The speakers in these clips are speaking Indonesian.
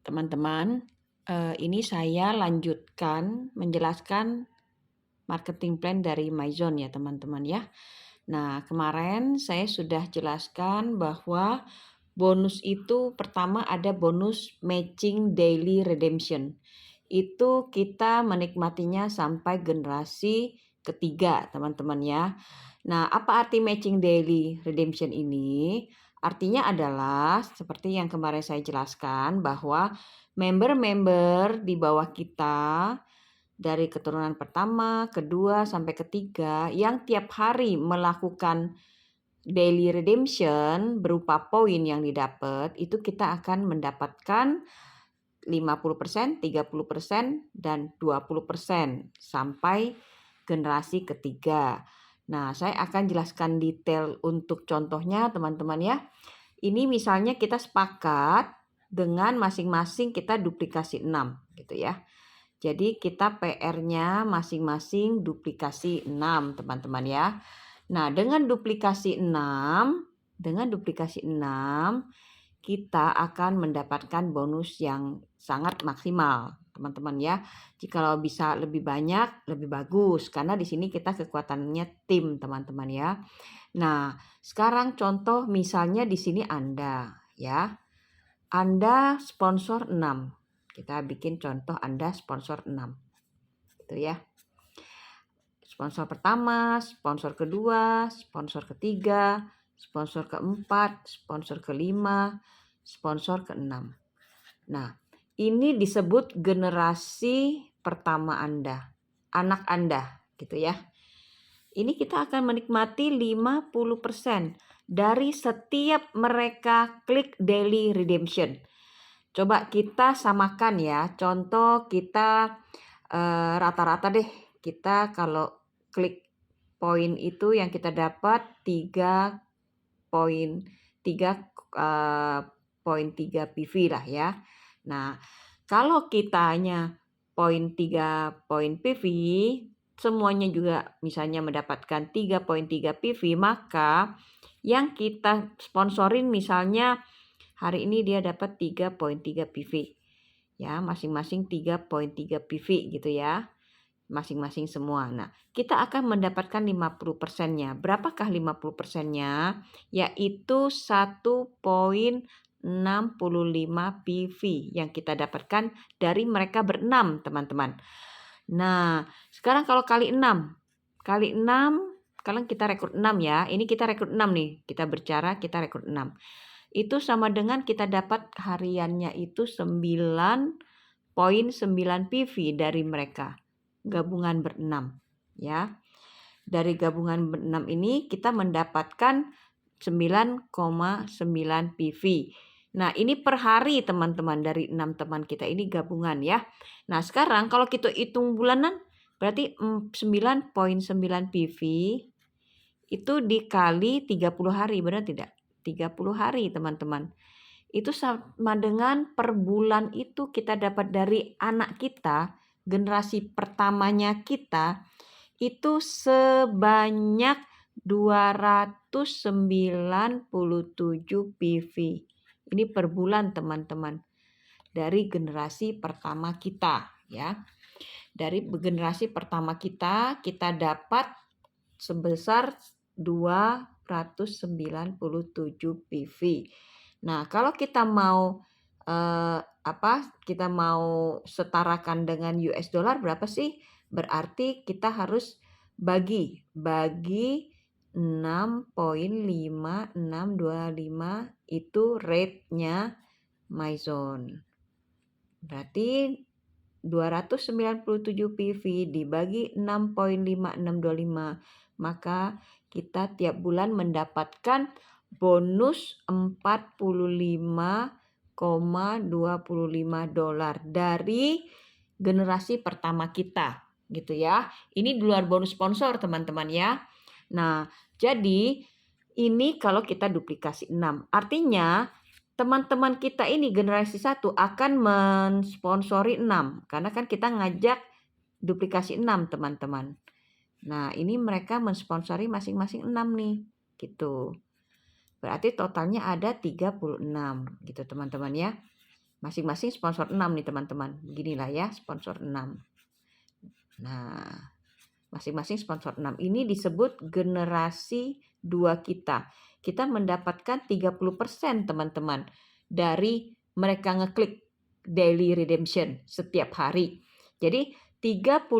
Teman-teman, ini saya lanjutkan menjelaskan marketing plan dari MyZone ya teman-teman ya. Nah, kemarin saya sudah jelaskan bahwa bonus itu pertama ada bonus matching daily redemption. Itu kita menikmatinya sampai generasi ketiga teman-teman ya. Nah, apa arti matching daily redemption ini? Artinya adalah seperti yang kemarin saya jelaskan bahwa member-member di bawah kita dari keturunan pertama, kedua, sampai ketiga yang tiap hari melakukan daily redemption berupa poin yang didapat, itu kita akan mendapatkan 50%, 30%, dan 20% sampai generasi ketiga. Nah, saya akan jelaskan detail untuk contohnya teman-teman ya. Ini misalnya kita sepakat dengan masing-masing kita duplikasi 6 gitu ya. Jadi kita PR-nya masing-masing duplikasi 6 teman-teman ya. Nah, dengan duplikasi 6 kita akan mendapatkan bonus yang sangat maksimal, teman-teman ya. Jikalau bisa lebih banyak, lebih bagus karena di sini kita kekuatannya tim, teman-teman ya. Nah, sekarang contoh misalnya di sini Anda ya. Anda sponsor 6. Kita bikin contoh Anda sponsor 6. Gitu ya. Sponsor pertama, sponsor kedua, sponsor ketiga, sponsor keempat, sponsor kelima, sponsor keenam. Nah, ini disebut generasi pertama Anda, anak Anda, gitu ya. Ini kita akan menikmati 50% dari setiap mereka klik daily redemption. Coba kita samakan ya, contoh kita rata-rata deh, kita kalau klik poin itu yang kita dapat 3 poin 3 PV lah ya. Nah, kalau kitanya poin 3 poin PV, semuanya juga misalnya mendapatkan 3.3 PV, maka yang kita sponsorin misalnya hari ini dia dapat 3.3 PV. Ya, masing-masing 3.3 PV gitu ya. Masing-masing semua. Nah, kita akan mendapatkan 50%-nya. Berapakah 50%-nya? Yaitu 1.65 PV yang kita dapatkan dari mereka berenam, teman-teman. Nah, sekarang kalau kali 6. Kali 6, kalian kita rekrut 6 ya. Ini kita rekrut 6 nih. Kita bercara, kita rekrut 6. Itu sama dengan kita dapat hariannya itu 9.9 PV dari mereka. Gabungan berenam ya. Dari gabungan berenam ini kita mendapatkan 9,9 PV. Nah, ini per hari teman-teman dari 6 teman kita ini gabungan ya. Nah, sekarang kalau kita hitung bulanan berarti 9.9 PV itu dikali 30 hari, benar tidak? 30 hari teman-teman. Itu sama dengan per bulan itu kita dapat dari anak kita, generasi pertamanya kita, itu sebanyak 297 PV. Ini per bulan teman-teman. Dari generasi pertama kita ya. Dari generasi pertama kita dapat sebesar 297 PV. Nah, kalau kita mau kita mau setarakan dengan US dollar berapa sih? Berarti kita harus bagi 6.5625 itu rate-nya MyZone. Berarti 297 PV dibagi 6.5625, maka kita tiap bulan mendapatkan bonus 45,25 dolar dari generasi pertama kita gitu ya. Ini di luar bonus sponsor teman-teman ya. Nah, jadi ini kalau kita duplikasi 6. Artinya teman-teman kita ini generasi 1 akan mensponsori 6 karena kan kita ngajak duplikasi 6 teman-teman. Nah, ini mereka mensponsori masing-masing 6 nih gitu. Berarti totalnya ada 36 gitu teman-teman ya. Masing-masing sponsor 6 nih teman-teman. Beginilah ya, sponsor 6. Nah, masing-masing sponsor 6. Ini disebut generasi 2 kita. Kita mendapatkan 30% teman-teman dari mereka ngeklik daily redemption setiap hari. Jadi 36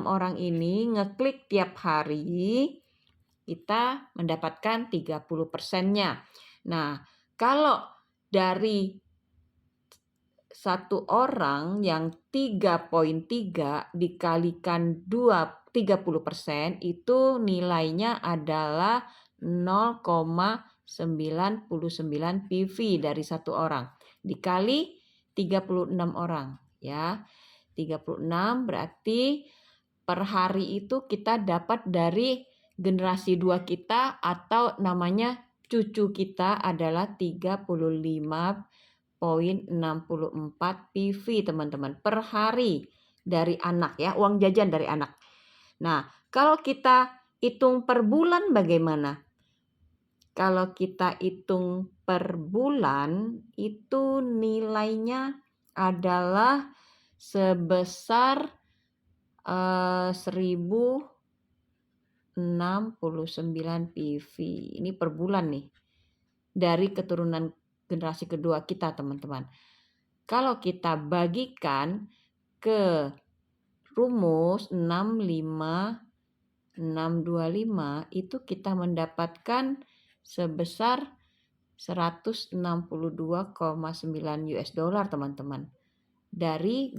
orang ini ngeklik tiap hari, kita mendapatkan 30%-nya. Nah, kalau dari satu orang yang 3,3 dikalikan 30% itu nilainya adalah 0,99 PV dari satu orang dikali 36 orang ya. 36 berarti per hari itu kita dapat dari generasi 2 kita atau namanya cucu kita adalah 35,64 PV teman-teman per hari dari anak ya, uang jajan dari anak. Nah, kalau kita hitung per bulan bagaimana? Kalau kita hitung per bulan itu nilainya adalah sebesar 1069 PV. Ini per bulan nih. Dari keturunan generasi kedua kita, teman-teman. Kalau kita bagikan ke rumus 65625 itu kita mendapatkan sebesar 162,9 US dollar teman-teman dari